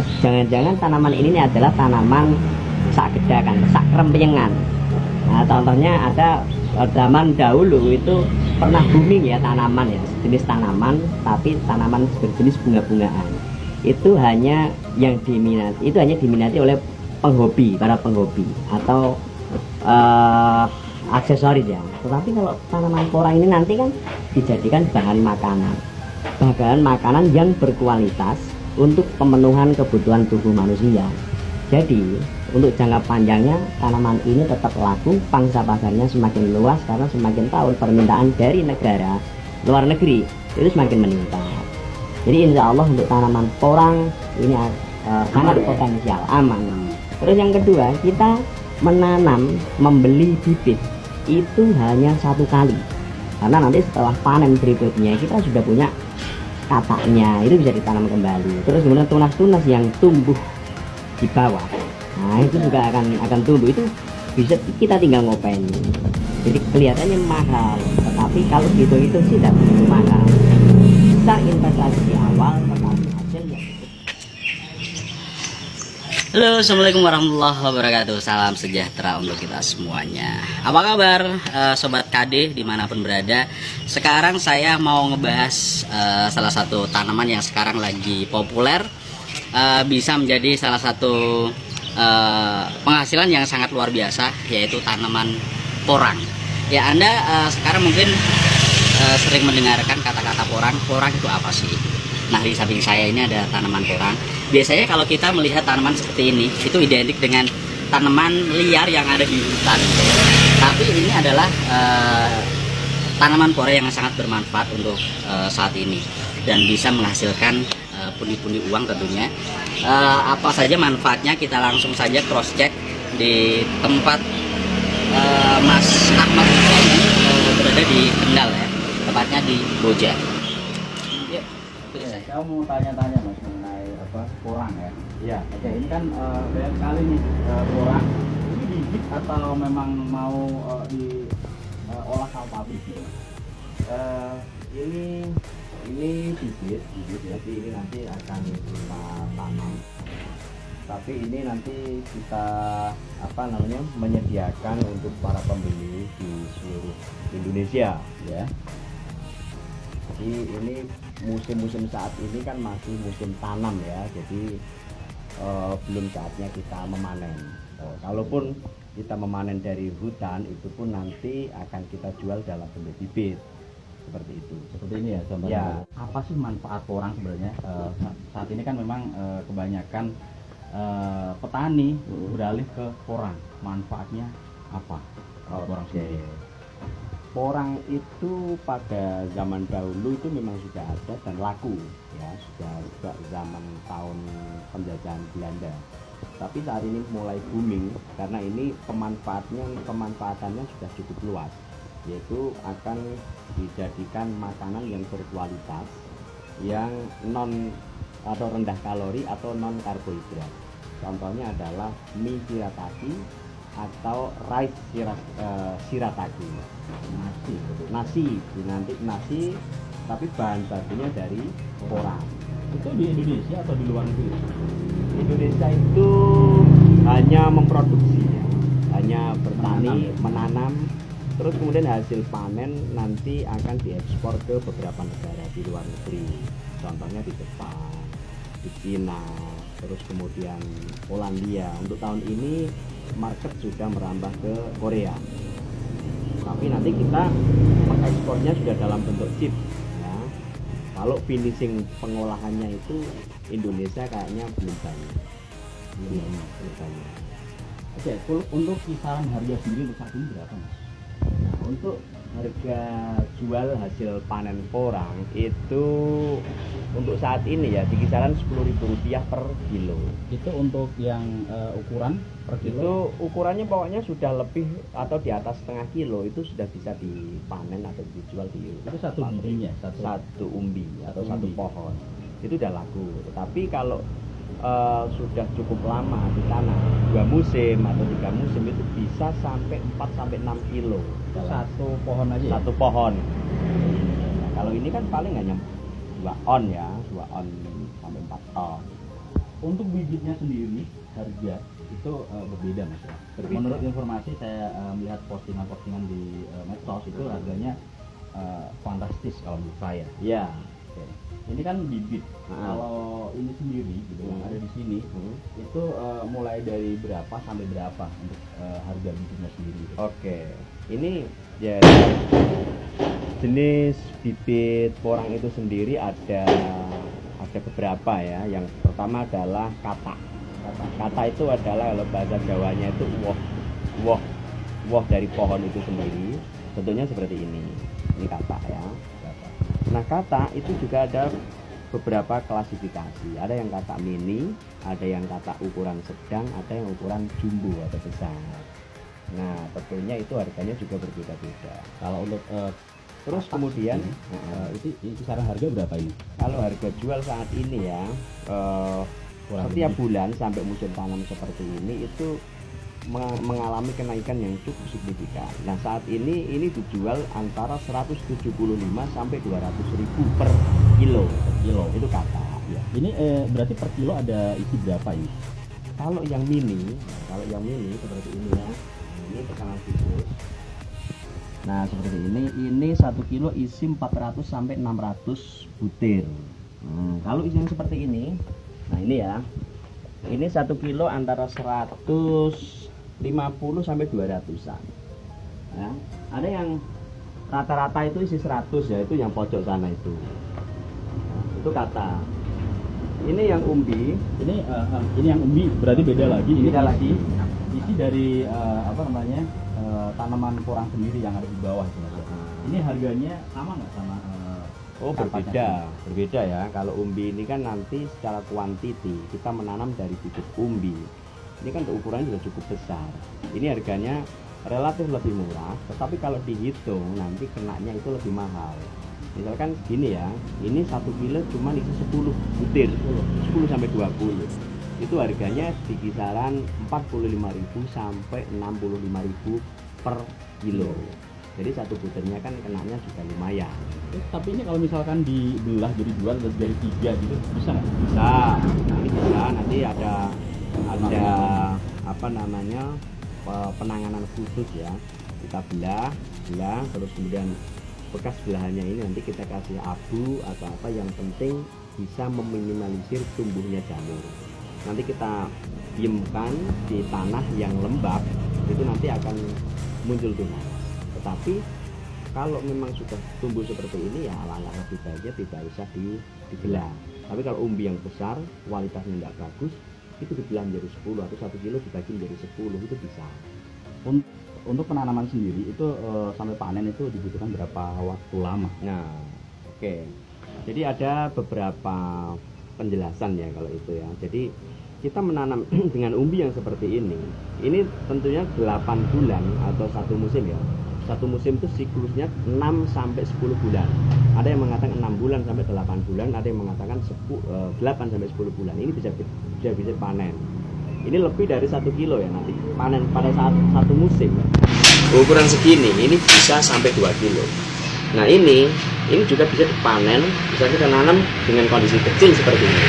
Jangan-jangan tanaman ini adalah tanaman sak gedakan, sak rempengan. Nah, contohnya ada zaman dahulu itu pernah booming ya tanaman ya, jenis tanaman tapi tanaman berjenis bunga-bungaan. Itu hanya yang diminati oleh penghobi, para penghobi atau aksesoris ya. Tetapi kalau tanaman porang ini nanti kan dijadikan bahan makanan yang berkualitas untuk pemenuhan kebutuhan tubuh manusia. Jadi untuk jangka panjangnya tanaman ini tetap laku, pangsa pasarnya semakin luas karena semakin tahun permintaan dari negara luar negeri itu semakin meningkat. Jadi insya Allah untuk tanaman porang ini sangat potensial, aman. Terus yang kedua, kita membeli bibit itu hanya 1 kali, karena nanti setelah panen berikutnya kita sudah punya kataknya, itu bisa ditanam kembali. Terus kemudian tunas-tunas yang tumbuh di bawah, nah itu juga akan tumbuh, itu bisa kita tinggal ngopain. Jadi kelihatannya mahal, tetapi kalau gitu itu sih tidak begitu mahal. Bisa investasi di awal, tetapi hasilnya. Halo, assalamualaikum warahmatullahi wabarakatuh. Salam sejahtera untuk kita semuanya. Apa kabar sobat KD dimanapun berada? Sekarang saya mau ngebahas salah satu tanaman yang sekarang lagi populer, bisa menjadi salah satu penghasilan yang sangat luar biasa, yaitu tanaman porang. Ya, Anda sekarang mungkin sering mendengarkan kata-kata porang. Porang itu apa sih? Nah, di samping saya ini ada tanaman porang. Biasanya kalau kita melihat tanaman seperti ini, itu identik dengan tanaman liar yang ada di hutan. Tapi ini adalah tanaman porang yang sangat bermanfaat untuk saat ini dan bisa menghasilkan pundi-pundi uang tentunya. Apa saja manfaatnya kita langsung saja cross check di tempat Mas Ahmad ini berada di Kendal ya, tepatnya di Boja. Saya mau tanya-tanya Mas mengenai porang ya. Ya, Oke, ini kan banyak sekali nih porang. Ini bibit atau memang mau diolah sama pabrik gitu? ini bibit, jadi ini nanti akan kita tanam. Tapi ini nanti kita menyediakan untuk para pembeli di seluruh Indonesia ya. Jadi ini musim-musim saat ini kan masih musim tanam ya, jadi belum saatnya kita memanen. Kalaupun kita memanen dari hutan, itu pun nanti akan kita jual dalam bentuk bibit seperti itu. Seperti ini ya contohnya. Ya. Apa sih manfaat porang sebenarnya? Saat ini kan memang kebanyakan petani beralih ke porang. Manfaatnya apa kalau porang sendiri? Porang itu pada zaman dahulu itu memang sudah ada dan laku ya, sudah zaman tahun penjajahan Belanda. Tapi saat ini mulai booming karena ini pemanfaatannya sudah cukup luas, yaitu akan dijadikan makanan yang berkualitas, yang non atau rendah kalori atau non karbohidrat. Contohnya adalah mie shirataki atau rice shirataki, nasi tapi bahan bakunya dari porang. Itu di Indonesia atau di luar negeri? Indonesia itu hanya memproduksi ya, hanya bertani, menanam, terus kemudian hasil panen nanti akan diekspor ke beberapa negara di luar negeri. Contohnya di Jepang, di Cina, terus kemudian Polandia. Untuk tahun ini market sudah merambah ke Korea. Tapi nanti kita mengekspornya sudah dalam bentuk chip ya. Kalau finishing pengolahannya itu Indonesia kayaknya belum banyak. Oke, untuk kisaran harga sendiri untuk saat ini berapa Mas? Nah, untuk harga jual hasil panen porang itu untuk saat ini ya di kisaran Rp10.000 per kilo. Itu untuk yang ukuran per kilo? Itu ukurannya pokoknya sudah lebih atau di atas setengah kilo, itu sudah bisa dipanen atau dijual di itu satu bijinya, satu umbi atau satu umbi. pohon itu udah laku. Tetapi kalau sudah cukup lama di tanah 2 musim atau 3 musim itu bisa sampai 4-6 kilo dalam Satu pohon aja ya? satu pohon. Nah, kalau ini kan paling hanya 2 on ya, 2 on sampai 4 ton. Untuk bibitnya sendiri harga itu berbeda mas ya. Berbeda. Menurut informasi saya melihat postingan-postingan di medsos itu harganya fantastis kalau menurut saya. Ya. Oke. Ini kan bibit. Kalau ini sendiri gitu yang ada di sini itu mulai dari berapa sampai berapa untuk harga bibitnya sendiri? Oke. Ini ya jenis bibit porang itu sendiri ada beberapa ya. Yang pertama adalah kata. Kata itu adalah kalau bahasa Jawanya itu woh dari pohon itu sendiri. Tentunya seperti ini. Ini kata ya. Nah, kata itu juga ada beberapa klasifikasi. Ada yang kata mini, ada yang kata ukuran sedang, ada yang ukuran jumbo atau besar. Nah, tentunya itu harganya juga berbeda-beda. Kalau untuk Terus kemudian itu kisaran harga berapa ini? kalau harga jual saat ini ya Kurang setiap lebih. bulan sampai musim tanam seperti ini itu mengalami kenaikan yang cukup signifikan. Nah, saat ini dijual antara 175 sampai 200.000 per kilo. Kilo. Itu kata. Ya. Ini berarti per kilo ada isi berapa ini? Kalau yang mini seperti ini ya. Ini tekanan khusus. Nah, seperti ini 1 kilo isi 400 sampai 600 butir. Nah, kalau isi yang seperti ini, nah ini ya. Ini 1 kilo antara 150 sampai 200-an. Ya. Ada yang rata-rata itu isi 100 ya, itu yang pojok sana itu. Nah, itu kata. Ini yang umbi, Ini yang umbi berarti beda lagi. Ini Beda lagi. isi dari tanaman porang sendiri yang ada di bawah itu mas. Ini harganya sama nggak sama? Oh, Katanya? berbeda ya. Kalau umbi ini kan nanti secara kuantiti kita menanam dari bibit umbi. Ini kan ukurannya sudah cukup besar. Ini harganya relatif lebih murah, tetapi kalau dihitung nanti kenanya itu lebih mahal. Misalkan gini ya, ini 1 kilo cuma isi 10 butir, 10 sampai 20. Itu harganya di kisaran 45.000 sampai 65.000 per kilo. Jadi satu butirnya kan kenanya juga lumayan. Tapi ini kalau misalkan dibelah jadi dua dari 3 gitu bisa nggak? Bisa. Nah, ini bisa nanti ada apa namanya penanganan khusus ya. Kita belah terus kemudian bekas belahannya ini nanti kita kasih abu atau apa, yang penting bisa meminimalisir tumbuhnya jamur. Nanti kita diamkan di tanah yang lembab, itu nanti akan muncul tunas. Tetapi kalau memang sudah tumbuh seperti ini ya alangkah lebih baiknya tidak usah dibelah. Tapi kalau umbi yang besar kualitasnya tidak bagus, itu dibelah menjadi 10 atau 1 kilo dibagi menjadi 10, itu bisa. Untuk penanaman sendiri itu sampai panen itu dibutuhkan berapa waktu lama? Nah, oke. Jadi ada beberapa penjelasan ya kalau itu ya. Jadi kita menanam dengan umbi yang seperti ini tentunya 8 bulan atau 1 musim ya. 1 musim itu siklusnya 6 sampai 10 bulan. Ada yang mengatakan 6 bulan sampai 8 bulan, ada yang mengatakan 8 sampai 10 bulan. Ini bisa panen. Ini lebih dari 1 kilo ya nanti panen pada saat 1 musim. Ukuran segini ini bisa sampai 2 kilo. Nah, ini juga bisa dipanen, bisa kita nanam dengan kondisi kecil seperti ini.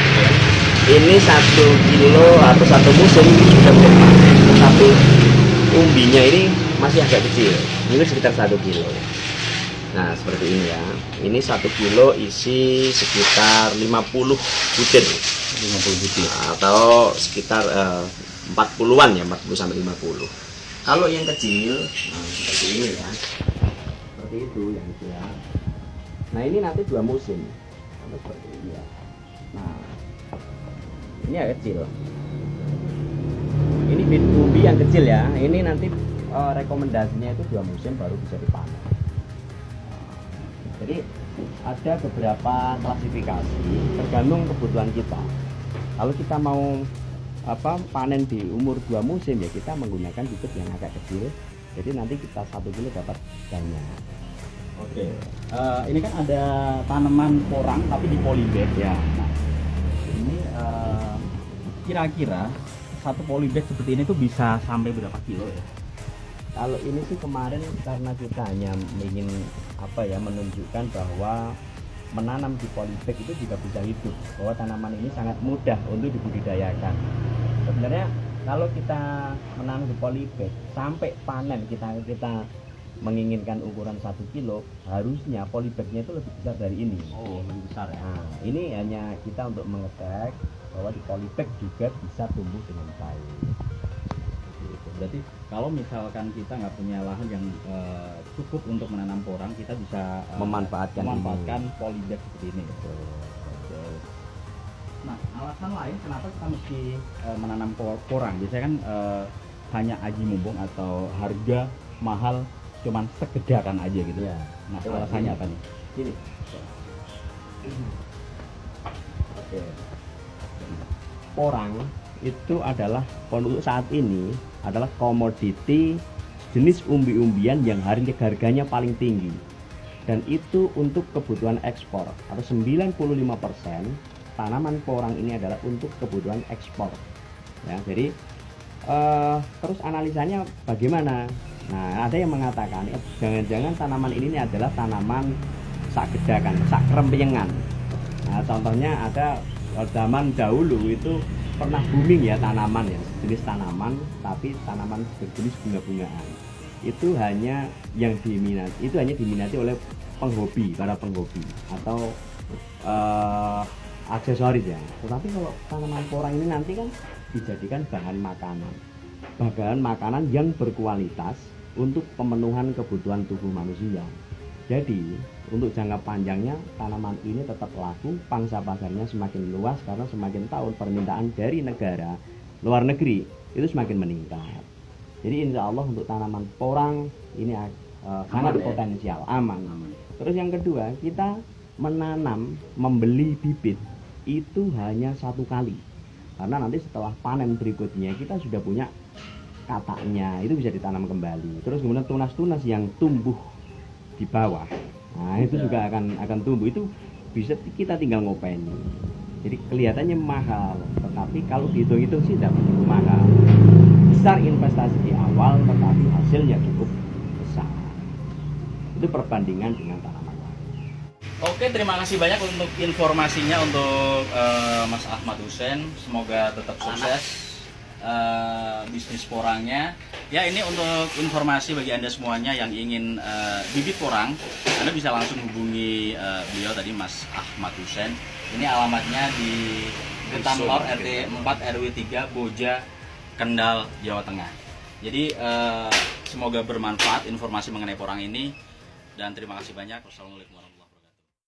Ini 1 kilo atau 1 musim sudah bisa dipanen, tetapi umbinya ini masih agak kecil, ini sekitar 1 kilo. Nah, seperti ini ya. Ini 1 kilo isi sekitar 50 butir. 50 butir. Atau sekitar 40-an ya, 40 sampai 50. Kalau yang kecil, nah, seperti ini ya. Seperti itu yang kecil ya. Nah, ini nanti 2 musim. Sampai seperti ini ya. Nah, ini yang kecil. Ini bibit umbi yang kecil ya. Ini nanti rekomendasinya itu 2 musim baru bisa dipanen. Jadi ada beberapa klasifikasi tergantung kebutuhan kita. Kalau kita mau panen di umur 2 musim ya kita menggunakan bibit yang agak kecil. Jadi nanti kita 1 kilo dapat banyak. Oke. Ini kan ada tanaman porang tapi di polybag Ya. Nah, ini kira-kira satu polybag seperti ini tuh bisa sampai berapa kilo ya? Kalau ini sih kemarin karena kita hanya ingin menunjukkan bahwa menanam di polybag itu juga bisa hidup, bahwa tanaman ini sangat mudah untuk dibudidayakan. Sebenarnya kalau kita menanam di polybag sampai panen kita menginginkan ukuran 1 kilo, harusnya polybagnya itu lebih besar dari ini. Oh, lebih besar ya. Nah, ini hanya kita untuk mengecek bahwa di polybag juga bisa tumbuh dengan baik. Gitu. Berarti kalau misalkan kita nggak punya lahan yang cukup untuk menanam porang, kita bisa Memanfaatkan polybag seperti ini. Oke. Nah, alasan lain kenapa kita mesti menanam porang? Biasanya kan hanya aji mumpung atau harga mahal cuman sekedaran aja gitu. Ya. Nah, alasannya apa nih? Ini. Oke. Porang itu adalah untuk saat ini adalah komoditi jenis umbi-umbian yang harganya paling tinggi, dan itu untuk kebutuhan ekspor, atau 95% tanaman porang ini adalah untuk kebutuhan ekspor ya. Jadi terus analisanya bagaimana? Nah, ada yang mengatakan jangan-jangan tanaman ini adalah tanaman sak gedakan, sak krempengan. Nah, contohnya ada zaman dahulu itu pernah booming ya tanaman ya, jenis tanaman tapi tanaman berjenis bunga-bungaan. Itu hanya diminati oleh para penghobi atau aksesoris ya. Tetapi kalau tanaman porang ini nanti kan dijadikan bahan makanan yang berkualitas untuk pemenuhan kebutuhan tubuh manusia. Jadi untuk jangka panjangnya tanaman ini tetap laku, pangsa pasarnya semakin luas karena semakin tahun permintaan dari negara luar negeri itu semakin meningkat. Jadi insya Allah untuk tanaman porang ini sangat potensial, aman. Terus yang kedua, kita membeli bibit itu hanya 1 kali, karena nanti setelah panen berikutnya kita sudah punya kataknya, itu bisa ditanam kembali. Terus kemudian tunas-tunas yang tumbuh di bawah, nah itu juga akan tumbuh, itu bisa kita tinggal ngopeni. Jadi kelihatannya mahal, tetapi kalau dihitung-hitung sih tidak begitu mahal. Besar investasi di awal, tetapi hasilnya cukup besar. Itu perbandingan dengan tanaman lain. Oke, terima kasih banyak untuk informasinya untuk Mas Ahmad Hussein. Semoga tetap sukses bisnis porangnya. Ya, ini untuk informasi bagi Anda semuanya yang ingin bibit porang, Anda bisa langsung hubungi beliau tadi, Mas Ahmad Hussein. Ini alamatnya di Ketamlor RT 4 RW 3 Boja, Kendal, Jawa Tengah. Jadi semoga bermanfaat informasi mengenai porang ini, dan terima kasih banyak. Wassalamualaikum warahmatullahi wabarakatuh.